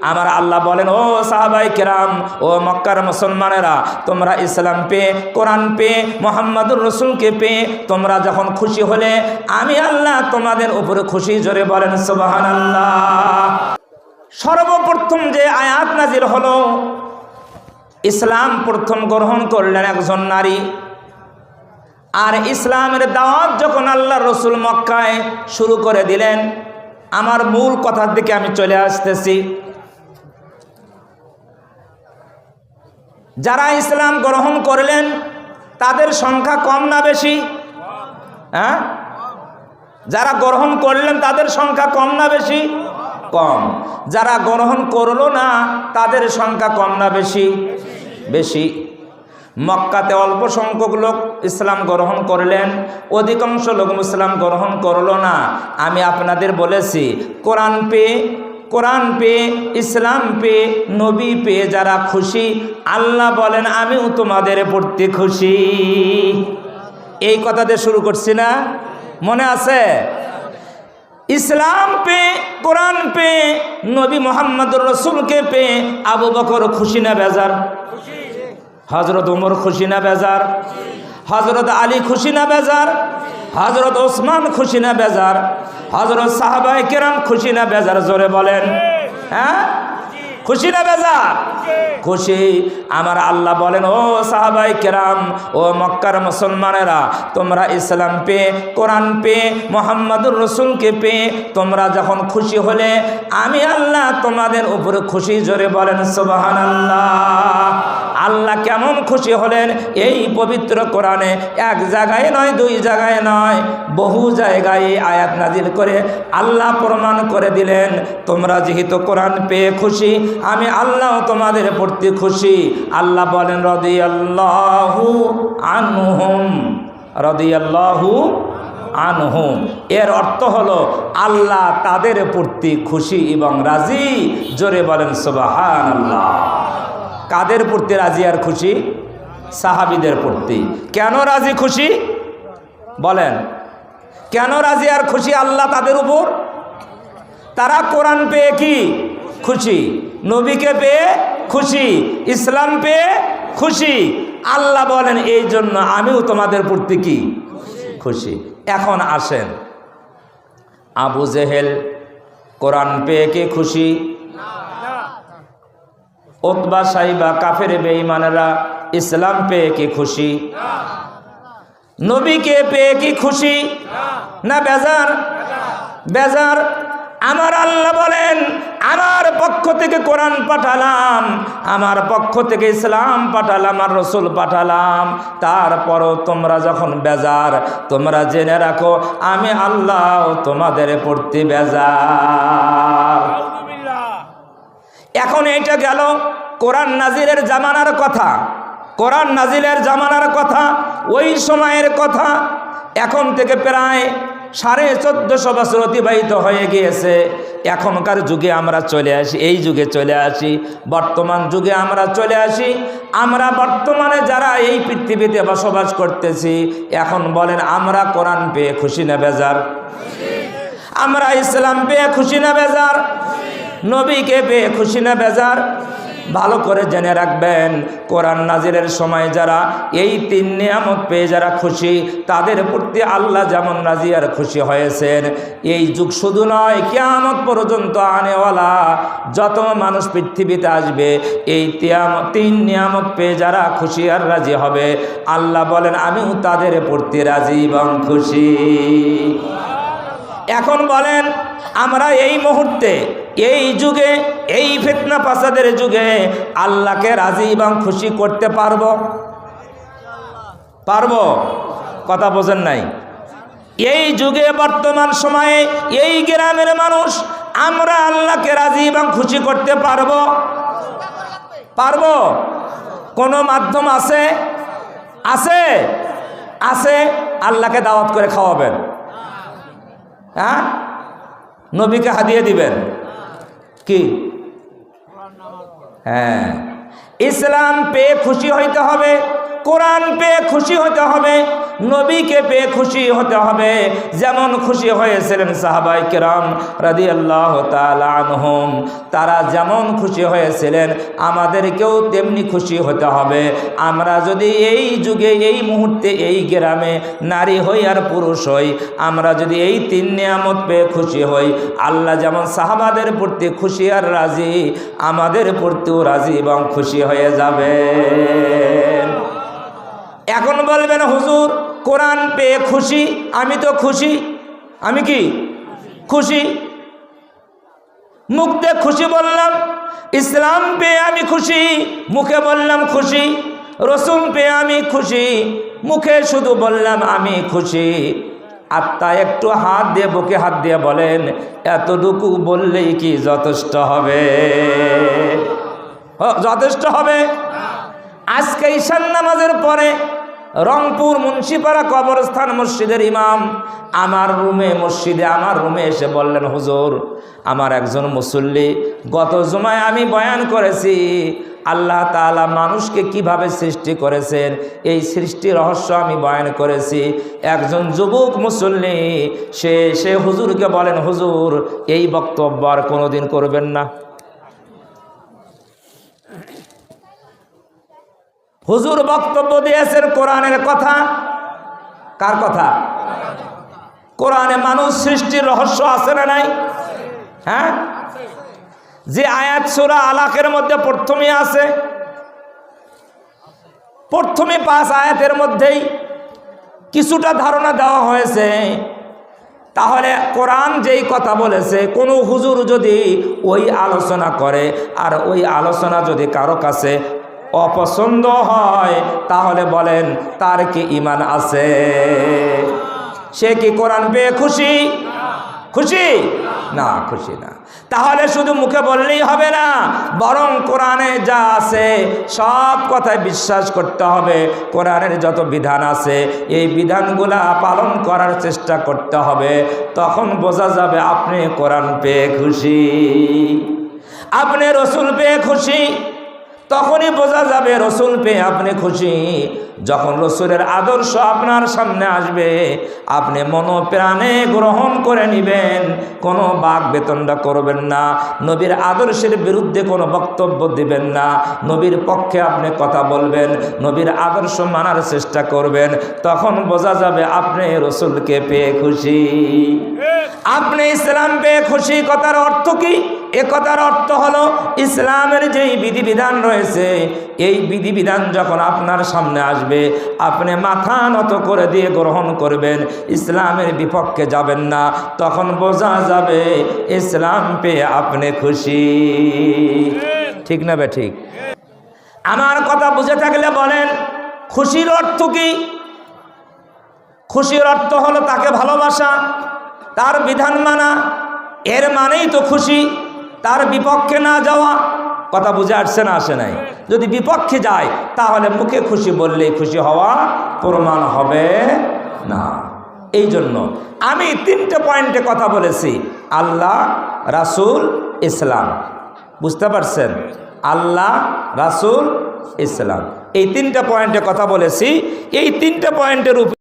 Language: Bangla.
আমার আল্লাহ বলেন, ও সাহাবাই কেরাম, ও মক্কার মুসলমানেরা, তোমরা ইসলাম পেয়ে, কোরআন পেয়ে, মুহাম্মাদুর রাসূলকে পেয়ে তোমরা যখন খুশি হলে আমি আল্লাহ তোমাদের উপরে খুশি। জোরে বলেন সুবহানাল্লাহ। সর্বপ্রথম যে আয়াত নাজিল হলো, ইসলাম প্রথম গ্রহণ করলেন একজন নারী। আর ইসলামের দাওয়াত যখন আল্লাহ রসুল মক্কায় শুরু করে দিলেন, আমার মূল কথার দিকে আমি চলে আসতেছি। যারা ইসলাম গ্রহণ করলেন তাদের সংখ্যা কম না বেশি? হ্যাঁ, যারা গ্রহণ করলেন তাদের সংখ্যা কম না বেশি? কম। যারা গ্রহণ করলো না তাদের সংখ্যা কম না বেশি? বেশি। মক্কাতে অল্প সংখ্যক লোক ইসলাম গ্রহণ করলেন, অধিকাংশ লোক ইসলাম গ্রহণ করলো না। আমি আপনাদের বলেছি, কোরআন পেয়ে, ইসলাম পেয়ে, নবী পেয়ে যারা খুশি, আল্লাহ বলেন আমিও তোমাদের প্রতি খুশি। এই কথা দিয়ে শুরু করছি না? মনে আছে? ইসলাম পেয়ে, কোরআন পেয়ে, নবী মুহাম্মদুর রাসূলকে পেয়ে আবু বকর খুশি না বেজার? হযরত ওমর খুশি না বেজার? হযরত আলী খুশি না বেজার? হযরত ওসমান খুশি না বেজার? হযরত সাহাবায়ে কেরাম খুশি না বেজার? জোরে বলেন। হ্যাঁ, খুশি না বেজার? খুশি। আমার আল্লাহ বলেন, ও সাহাবায়ে কেরাম, ও মক্কার মুসলমানেরা, তোমরা ইসলাম পেয়ে, কোরআন পেয়ে, মুহাম্মাদুর রাসূলকে পেয়ে তোমরা যখন খুশি হলে আমি আল্লাহ তোমাদের উপরে খুশি। জোরে বলেন সুবহানাল্লাহ। আল্লাহ কেমন খুশি হলেন এই পবিত্র কোরআনে এক জায়গায় নয়, দুই জায়গায় নয়, বহু জায়গায় আয়াত নাজিল করে আল্লাহ প্রমাণ করে দিলেন, তোমরা যেহেতু কোরআন পেয়ে খুশি আমি আল্লাহ তোমাদের প্রতি খুশি। আল্লাহ বলেন, রাদিয়াল্লাহু আনহুম, রাদিয়াল্লাহু আনহুম। এর অর্থ হলো আল্লাহ তাদের প্রতি খুশি এবং রাজি। জোরে বলেন সুবহানাল্লাহ। কাদের প্রতি রাজি আর খুশি? সাহাবীদের প্রতি। কেন রাজি খুশি বলেন? কেন রাজি আর খুশি আল্লাহ তাদের উপর? তারা কোরআন পেয়ে কি খুশি, নবীকে পেয়ে খুশি, ইসলাম পেয়ে খুশি। আল্লাহ বলেন এই জন্য আমিও তোমাদের প্রতি কি খুশি। এখন আসেন, আবু জেহেল কোরআন পেয়ে কি খুশি? উতবা সাইবা কাফের বেঈমানেরা ইসলাম পেয়ে কি খুশি? নবীকে পেয়ে কি খুশি না বেজার? বেজার। আমার আল্লাহ বলেন, আমার পক্ষ থেকে কোরআন পাঠালাম, আমার পক্ষ থেকে ইসলাম পাঠালাম, আর রসুল পাঠালাম, তারপরও তোমরা যখন বেজার, তোমরা জেনে রাখো আমি আল্লাহ তোমাদের প্রতি বেজার। এখন এইটা গেল কোরআন নাজিলের জামানার কথা, কোরআন নাজিলের জামানার কথা, ওই সময়ের কথা। এখন থেকে প্রায় 1450 বছর অতিবাহিত হয়ে গিয়েছে। এখনকার যুগে আমরা চলে আসি, এই যুগে চলে আসি, বর্তমান যুগে আমরা চলে আসি। আমরা বর্তমানে যারা এই পৃথিবীতে বসবাস করতেছি, এখন বলেন আমরা কোরআন পেয়ে খুশি না বেজার? আমরা ইসলাম পেয়ে খুশি না বেজার? নবীকে পেয়ে খুশি না বেজার? ভালো করে জেনে রাখবেন, কোরআন নাজিলের সময় যারা এই 3 নিয়ামত পেয়ে যারা খুশি, তাদের প্রতি আল্লাহ যেমন রাজি আর খুশি হয়েছেন, এই যুগ শুধু নয়, কিয়ামত পর্যন্ত আনেওয়ালা যত মানুষ পৃথিবীতে আসবে, এই 3 নিয়ামত পেয়ে যারা খুশি আর রাজি হবে, আল্লাহ বলেন আমিও তাদের প্রতি রাজি এবং খুশি। এখন বলেন, আমরা এই মুহূর্তে, এই যুগে, এই ফিতনা ফাসাদের যুগে আল্লাহকে রাজি এবং খুশি করতে পারবো? পারবো? কথা বোঝেন নাই? এই যুগে বর্তমান সময়ে এই গ্রামের মানুষ আমরা আল্লাহকে রাজি এবং খুশি করতে পারবো? পারবো? কোনো মাধ্যম আছে? আছে? আছে। আল্লাহকে দাওয়াত করে খাওয়াবেন, হ্যাঁ, নবীকে হাদিয়া দিবেন কি? হ্যাঁ, ইসলাম পেয়ে খুশি হইতে হবে, কোরআন পেয়ে খুশি হইতে হবে, নবীকে পেয়ে খুশি হতে হবে, যেমন খুশি হয়েছিলেন সাহাবায়ে কেরাম রাদিয়াল্লাহু তাআলা আনহুম। তারা যেমন খুশি হয়েছিলেন আমাদেরকেও তেমনি খুশি হতে হবে। আমরা যদি এই যুগে, এই মুহূর্তে, এই গ্রামে নারী হই আর পুরুষ হই, আমরা যদি এই তিন নিয়ামত পেয়ে খুশি হই, আল্লাহ যেমন সাহাবাদের প্রতি খুশি আর রাজি, আমাদের প্রতিও রাজি এবং খুশি হয়ে যাবে। এখন বলবেন হুজুর কোরআন পেয়ে খুশি, আমি তো খুশি। আমি কি খুশি? মুখ দিয়ে খুশি বললাম, ইসলাম পেয়ে আমি খুশি, মুখে বললাম খুশি। রসুল পেয়ে আমি খুশি, মুখে শুধু বললাম আমি খুশি। আত্মা একটু হাত দিয়ে, বুকে হাত দিয়ে বলেন এতটুকু বললেই কি যথেষ্ট হবে? যথেষ্ট হবে? আজকে ঈশান নামাজের পরে রংপুর মুন্সিপাড়া কবরস্থান মসজিদের ইমাম আমার রুমে এসে বললেন, হুজুর আমার একজন মুসল্লি, গত জুমায় আমি বয়ান করেছি আল্লাহ তাআলা মানুষকে কিভাবে সৃষ্টি করেছেন, এই সৃষ্টির রহস্য আমি বয়ান করেছি। একজন যুবক মুসল্লি সে হুজুরকে বলেন, হুজুর এই বক্তব্য আর কোনোদিন করবেন না। হুজুর বক্তব্য দিয়েছেন কোরআনের কথা। কার কথা? কোরআনে মানুষ সৃষ্টির রহস্য আছে না নাই? হ্যাঁ, যে আয়াত সূরা আলাকের মধ্যে প্রথমে আছে, প্রথমে 5 আয়াতের মধ্যেই কিছুটা ধারণা দেওয়া হয়েছে। তাহলে কোরআন যেই কথা বলেছে, কোনো হুজুর যদি ওই আলোচনা করে আর ওই আলোচনা যদি কারো কাছে অপছন্দ হয়, তাহলে বলেন তার কি ঈমান আছে? সে কি কোরআন পেয়ে খুশি? খুশি না, খুশি না। তাহলে শুধু মুখে বললেই হবে না, বরং কোরআনে যা আছে সব কথায় বিশ্বাস করতে হবে। কোরআনের যত বিধান আছে এই বিধানগুলা পালন করার চেষ্টা করতে হবে। তখন বোঝা যাবে আপনি কোরআন পেয়ে খুশি, আপনি রসুল পেয়ে খুশি। তখনই বোঝা যাবে রসুল পেয়ে আপনি খুশি। যখন রসুলের আদর্শ আপনার সামনে আসবে, আপনি মনোপ্রাণে গ্রহণ করে নেবেন, কোনো বাক বেতনটা করবেন না, নবীর আদর্শের বিরুদ্ধে কোনো বক্তব্য দিবেন না, নবীর পক্ষে আপনি কথা বলবেন, নবীর আদর্শ মানার চেষ্টা করবেন। তখন বোঝা যাবে আপনি রসুলকে পেয়ে খুশি, আপনি ইসলাম পেয়ে খুশি। কথার অর্থ কি? এ কথার অর্থ হলো ইসলামের যেই বিধিবিধান রয়েছে, এই বিধিবিধান যখন আপনার সামনে আসবে, আপনি মাথা নত করে দিয়ে গ্রহণ করবেন, ইসলামের বিপক্ষে যাবেন না। তখন বোঝা যাবে ইসলাম পেয়ে আপনি খুশি। ঠিক না বে ঠিক? আমার কথা বুঝে থাকলে বলেন খুশির অর্থ কি? খুশির অর্থ হলো তাকে ভালোবাসা, তার বিধান মানা, এর মানেই তো খুশি। তার বিপক্ষে না যাওয়া। কথা বুঝে আসছে না আসে নাই? যদি বিপক্ষে যায় তাহলে মুখে খুশি বললে খুশি হওয়া প্রমাণ হবে না। এই জন্য আমি 3টে পয়েন্টে কথা বলেছি, আল্লাহ, রাসূল, ইসলাম। বুঝতে পারছেন? আল্লাহ, রাসূল, ইসলাম, এই 3টে পয়েন্টে কথা বলেছি। এই 3টে পয়েন্টের উপর